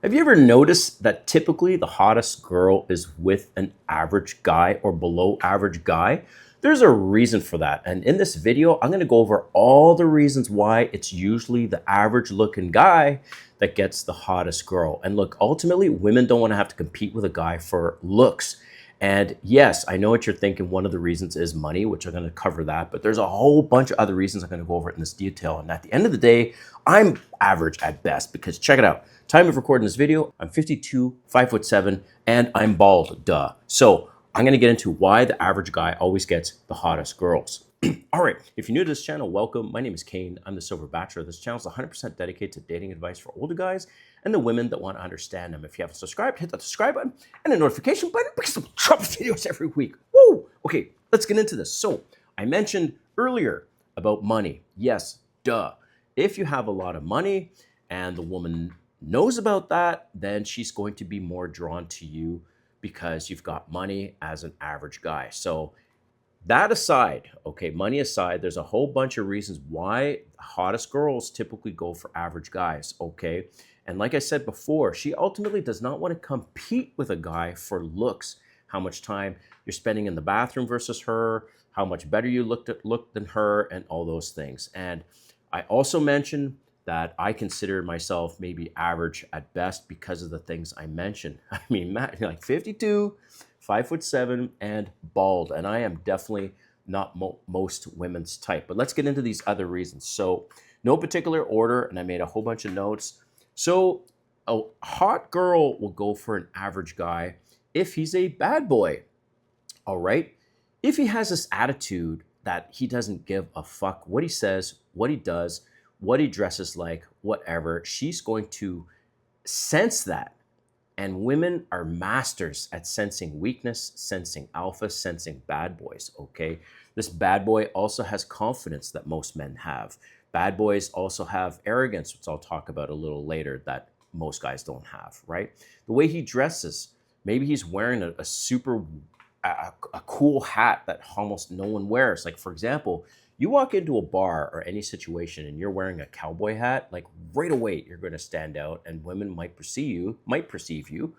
Have you ever noticed that typically the hottest girl is with an average guy or below average guy? There's a reason for that. And in this video, I'm going to go over all the reasons why it's usually the average looking guy that gets the hottest girl. And look, ultimately, women don't want to have to compete with a guy for looks. And yes, I know what you're thinking. One of the reasons is money, which I'm going to cover that. But there's a whole bunch of other reasons I'm going to go over it in this detail. And at the end of the day, I'm average at best because check it out. Time of recording this video, I'm 52, 5'7", and I'm bald, duh. So I'm gonna get into why the average guy always gets the hottest girls. All right, if you're new to this channel, welcome. My name is Kane. I'm the Silver Bachelor. This channel is 100% dedicated to dating advice for older guys and the women that want to understand them. If you haven't subscribed, hit that subscribe button and the notification button because I'm dropping videos every week. Woo! Okay, let's get into this. So I mentioned earlier about money. Yes, duh. If you have a lot of money and the woman knows about that, then she's going to be more drawn to you because you've got money as an average guy. So that aside, okay, money aside, there's a whole bunch of reasons why hottest girls typically go for average guys, okay? And like I said before, she ultimately does not want to compete with a guy for looks, how much time you're spending in the bathroom versus her, how much better you look than her, and all those things. And I also mentioned that I consider myself maybe average at best because of the things I mentioned. I mean, Matt, you're like 52, 5'7", and bald. And I am definitely not most women's type. But let's get into these other reasons. So no particular order, and I made a whole bunch of notes. So a hot girl will go for an average guy if he's a bad boy, all right? If he has this attitude that he doesn't give a fuck what he says, what he does, what he dresses like, whatever, she's going to sense that. And women are masters at sensing weakness, sensing alpha, sensing bad boys, okay? This bad boy also has confidence that most men have. Bad boys also have arrogance, which I'll talk about a little later, that most guys don't have, right? The way he dresses, maybe he's wearing a super cool hat that almost no one wears. Like, for example, you walk into a bar or any situation and you're wearing a cowboy hat, like right away you're going to stand out and women might perceive you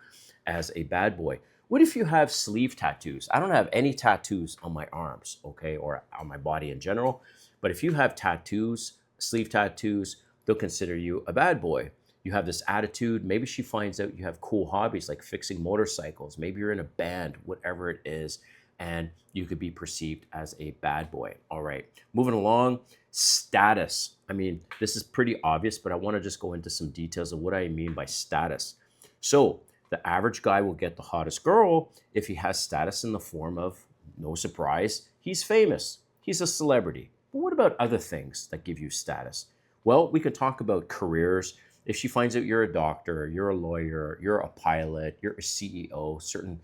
as a bad boy. What if you have sleeve tattoos? I don't have any tattoos on my arms, okay, or on my body in general. But if you have tattoos, sleeve tattoos, they'll consider you a bad boy. You have this attitude. Maybe she finds out you have cool hobbies like fixing motorcycles. Maybe you're in a band, whatever it is, and you could be perceived as a bad boy. All right, moving along, status. I mean, this is pretty obvious, but I want to just go into some details of what I mean by status. So the average guy will get the hottest girl if he has status in the form of, no surprise, he's famous. He's a celebrity. But what about other things that give you status? Well, we could talk about careers. If she finds out you're a doctor, you're a lawyer, you're a pilot, you're a CEO, certain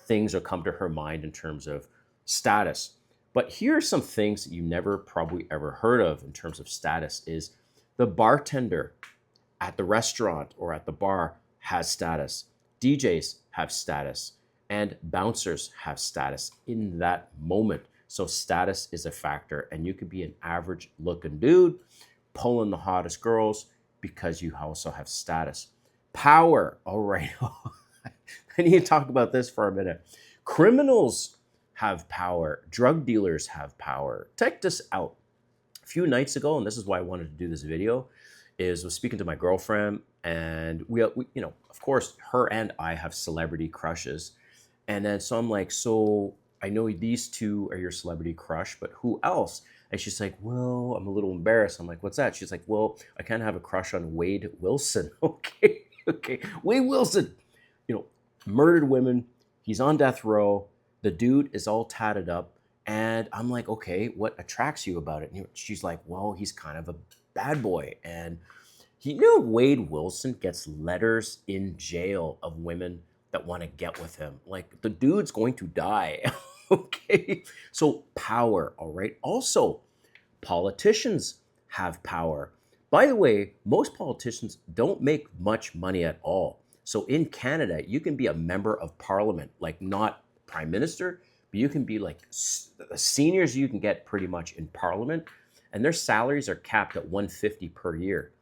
things will come to her mind in terms of status. But here are some things that you never probably ever heard of in terms of status is the bartender at the restaurant or at the bar has status. DJs have status and bouncers have status in that moment. So status is a factor, and you could be an average looking dude pulling the hottest girls because you also have status. Power, all right. I need to talk about this for a minute. Criminals have power. Drug dealers have power. Check this out. A few nights ago, and this is why I wanted to do this video, was speaking to my girlfriend, and we you know, of course, her and I have celebrity crushes. And then so I'm like, so I know these two are your celebrity crush, but who else? And she's like, well, I'm a little embarrassed. I'm like, what's that? She's like, well, I kind of have a crush on Wade Wilson. Okay, okay. Wade Wilson, you know, murdered women. He's on death row. The dude is all tatted up. And I'm like, okay, what attracts you about it? And she's like, well, he's kind of a bad boy. And Wade Wilson gets letters in jail of women that want to get with him. Like, the dude's going to die. Okay. So power, all right. Also, politicians have power. By the way, most politicians don't make much money at all. So in Canada, you can be a member of parliament, like not prime minister, but you can be like the seniors you can get pretty much in parliament, and their salaries are capped at $150 per year,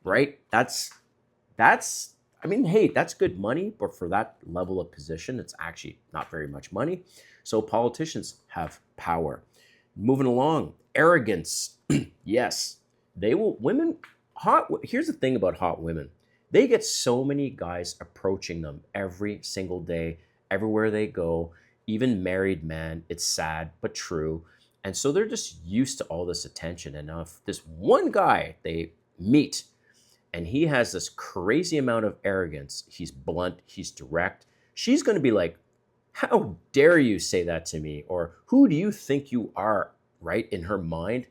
right? That's I mean, hey, that's good money, but for that level of position, it's actually not very much money. So politicians have power. Moving along, arrogance. Yes, they will. Women, here's the thing about hot women. They get so many guys approaching them every single day, everywhere they go, even married men. It's sad, but true. And so they're just used to all this attention. And if this one guy they meet, and he has this crazy amount of arrogance. He's blunt, he's direct. She's going to be like, how dare you say that to me? Or who do you think you are, right? In her mind.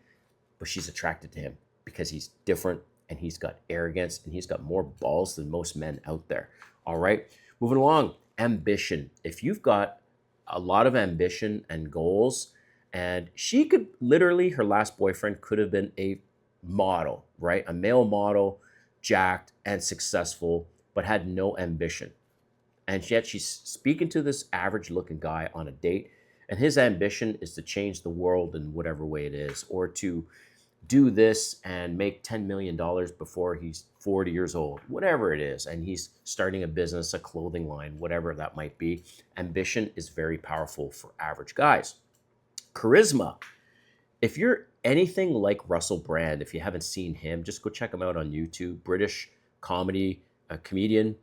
But she's attracted to him because he's different and he's got arrogance and he's got more balls than most men out there. All right. Moving along, ambition. If you've got a lot of ambition and goals, and she could literally, her last boyfriend could have been a model, right? A male model, jacked and successful, but had no ambition. And yet she's speaking to this average looking guy on a date, and his ambition is to change the world in whatever way it is, or to do this and make $10 million before he's 40 years old, whatever it is. And he's starting a business, a clothing line, whatever that might be. Ambition is very powerful for average guys. Charisma. If you're anything like Russell Brand, if you haven't seen him, just go check him out on YouTube. British comedy comedian.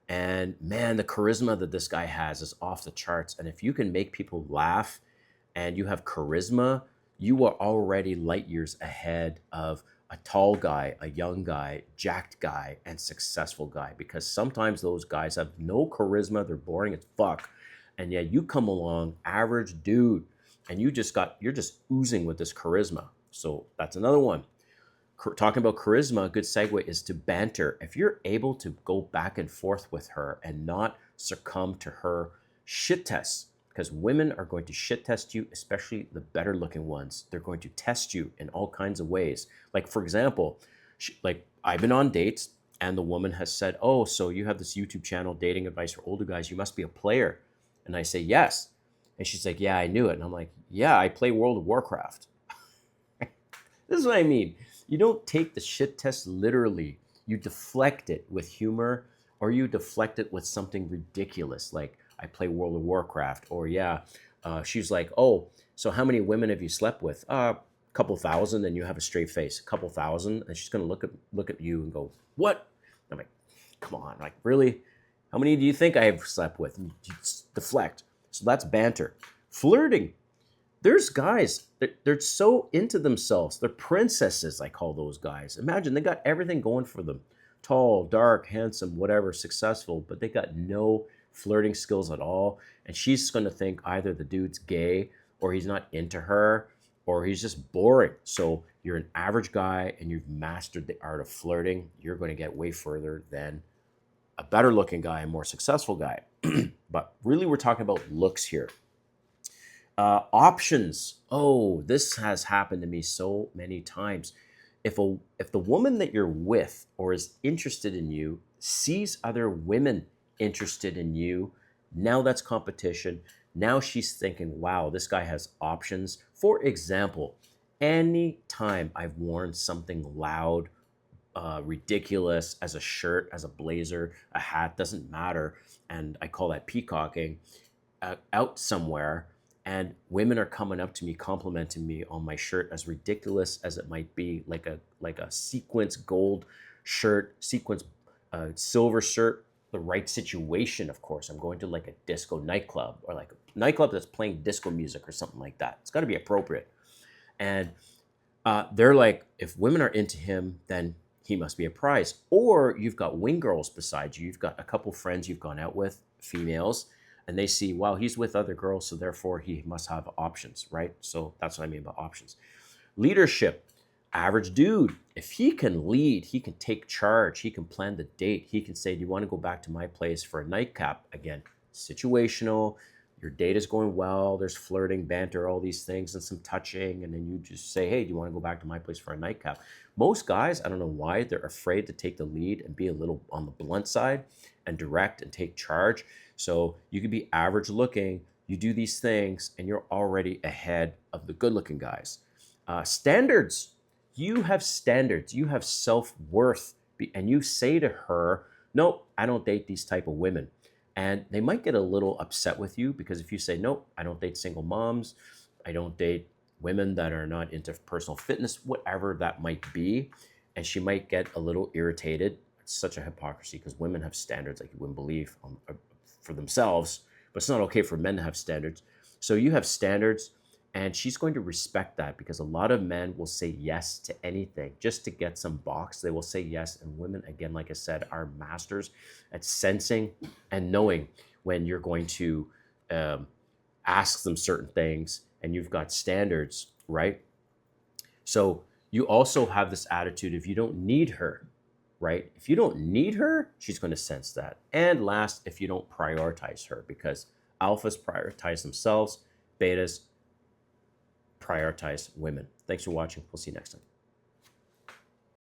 And man, the charisma that this guy has is off the charts. And if you can make people laugh and you have charisma, you are already light years ahead of a tall guy, a young guy, jacked guy, and successful guy. Because sometimes those guys have no charisma, they're boring as fuck. And yet you come along, average dude, and you're just oozing with this charisma. So that's another one. Talking about charisma, a good segue is to banter. If you're able to go back and forth with her and not succumb to her shit tests, because women are going to shit test you, especially the better looking ones. They're going to test you in all kinds of ways. Like, for example, like I've been on dates and the woman has said, oh, so you have this YouTube channel, dating advice for older guys. You must be a player. And I say, yes. And she's like, yeah, I knew it. And I'm like, yeah, I play World of Warcraft. This is what I mean. You don't take the shit test literally. You deflect it with humor, or you deflect it with something ridiculous, like I play World of Warcraft, or yeah, she's like, oh, so how many women have you slept with? A couple thousand, and you have a straight face. A couple thousand, and she's gonna look at you and go, what? I'm like, come on, like really? How many do you think I have slept with? And you deflect. So that's banter. Flirting. There's guys, they're so into themselves. They're princesses, I call those guys. Imagine they got everything going for them. Tall, dark, handsome, whatever, successful, but they got no flirting skills at all. And she's going to think either the dude's gay, or he's not into her, or he's just boring. So you're an average guy and you've mastered the art of flirting. You're going to get way further than a better looking guy, a more successful guy. But really, we're talking about looks here. Options. Oh, this has happened to me so many times. If the woman that you're with or is interested in you sees other women interested in you, now that's competition. Now she's thinking, wow, this guy has options. For example, any time I've worn something loud, ridiculous as a shirt, as a blazer, a hat, doesn't matter, and I call that peacocking, out somewhere, and women are coming up to me, complimenting me on my shirt, as ridiculous as it might be, like a sequence gold shirt, sequence silver shirt, the right situation, of course. I'm going to like a disco nightclub, or like a nightclub that's playing disco music or something like that. It's got to be appropriate. And they're like, if women are into him, then he must be a prize. Or you've got wing girls beside you. You've got a couple friends you've gone out with, females, and they see, wow, he's with other girls, so therefore he must have options, right? So that's what I mean by options. Leadership. Average dude. If he can lead, he can take charge, he can plan the date, he can say, do you want to go back to my place for a nightcap? Again, situational. Your date is going well, there's flirting, banter, all these things, and some touching, and then you just say, hey, do you want to go back to my place for a nightcap? Most guys, I don't know why, they're afraid to take the lead and be a little on the blunt side and direct and take charge. So you could be average looking, you do these things, and you're already ahead of the good looking guys. Standards. You have standards, you have self-worth, and you say to her, nope, I don't date these type of women. And they might get a little upset with you because if you say, nope, I don't date single moms, I don't date women that are not into personal fitness, whatever that might be, and she might get a little irritated. It's such a hypocrisy because women have standards like you wouldn't believe for themselves, but it's not okay for men to have standards. So you have standards, and she's going to respect that because a lot of men will say yes to anything just to get some box. They will say yes. And women, again, like I said, are masters at sensing and knowing when you're going to ask them certain things and you've got standards, right? So you also have this attitude if you don't need her, right? If you don't need her, she's going to sense that. And last, if you don't prioritize her, because alphas prioritize themselves, betas prioritize women. Thanks for watching. We'll see you next time.